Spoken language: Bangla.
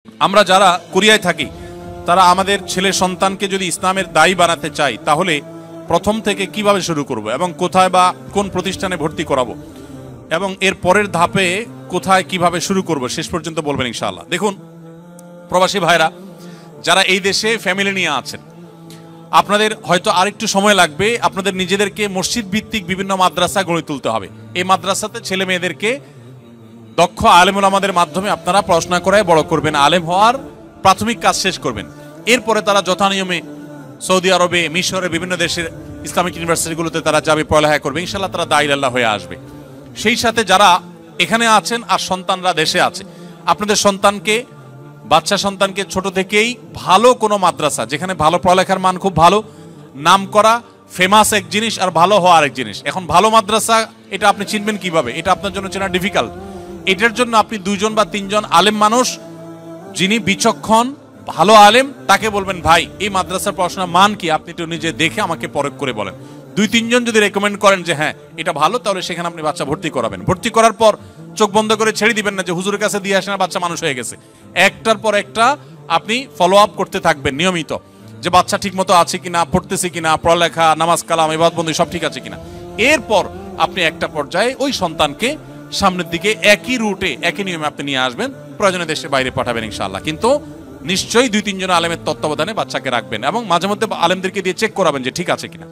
আমরা যারা কোরিয়ায় থাকি তারা আমাদের ছেলে সন্তানকে যদি ইসলামের দায়ী বানাতে চাই তাহলে প্রথম থেকে কিভাবে শুরু করব এবং কোথায় বা কোন প্রতিষ্ঠানে ভর্তি করাবো এবং এর পরের ধাপে কোথায় কিভাবে শুরু করব শেষ পর্যন্ত বলবেন ইনশাআল্লাহ। দেখুন প্রবাসী ভাইরা যারা এই দেশে ফ্যামিলি নিয়ে আছেন, আপনাদের হয়তো আরেকটু সময় লাগবে। আপনাদের নিজেদেরকে মসজিদ ভিত্তিক বিভিন্ন মাদ্রাসা গড়ে তুলতে হবে। এই মাদ্রাসাতে ছেলে মেয়েদেরকে দক্ষ আলেম ওলামাদের মাধ্যমে আপনারা পড়াশোনা করায় বড় করবেন, আলেম হওয়ার প্রাথমিক কাজ শেষ করবেন। এরপরে তারা যথানিয়মে সৌদি আরবে, মিশরে, বিভিন্ন দেশের ইসলামিক ইউনিভার্সিটিগুলোতে তারা যাবে, পড়ালেখা করবে, ইনশাআল্লাহ তারা দাঈ আল্লাহ হয়ে আসবে। সেই সাথে যারা এখানে আছেন আর সন্তানরা দেশে আছে, আপনাদের সন্তানকে, বাচ্চা সন্তানকে ছোট থেকেই ভালো কোনো মাদ্রাসা, যেখানে ভালো পড়ালেখার মান খুব ভালো, নাম করা, ফেমাস এক জিনিস আর ভালো হওয়া আরেক জিনিস। এখন ভালো মাদ্রাসা এটা আপনি চিনবেন কিভাবে? এটা আপনার জন্য চেনা ডিফিকাল্ট। এটার জন্য আপনি 2 জন বা 3 জন আলেম মানুষ, যিনি বিচক্ষণ ভালো আলেম, তাকে বলবেন ভাই এই মাদ্রাসার পড়াশোনার মান কি, আপনি একটু নিজে দেখে আমাকে পরখ করে বলেন। 2-3 জন যদি রেকমেন্ড করেন যে হ্যাঁ এটা ভালো, তাহলে সেখানে আপনি বাচ্চা ভর্তি করাবেন। ভর্তি করার পর চোখ বন্ধ করে ছেড়ে দিবেন না যে হুজুরের কাছে দিয়ে আসেন বাচ্চা মানুষ হয়ে গেছে। একটার পর একটা আপনি ফলো আপ করতে থাকবেন নিয়মিত, যে বাচ্চা ঠিক মতো আছে কিনা, পড়তেছে কিনা, পড়ালেখা, নামাজ কালাম, ইবাদত বন্দি সব ঠিক আছে কিনা। এরপর আপনি একটা পর্যায়ে ওই সন্তানকে সামনের দিকে একই রুটে একই নিয়মে আপনি নিয়ে আসবেন, প্রয়োজনে দেশের বাইরে পাঠাবেন ইনশাআল্লাহ। কিন্তু নিশ্চয়ই 2-3 জন আলেমের তত্ত্বাবধানে বাচ্চাকে রাখবেন এবং মাঝে মধ্যে আলেমদেরকে দিয়ে চেক করাবেন যে ঠিক আছে কিনা।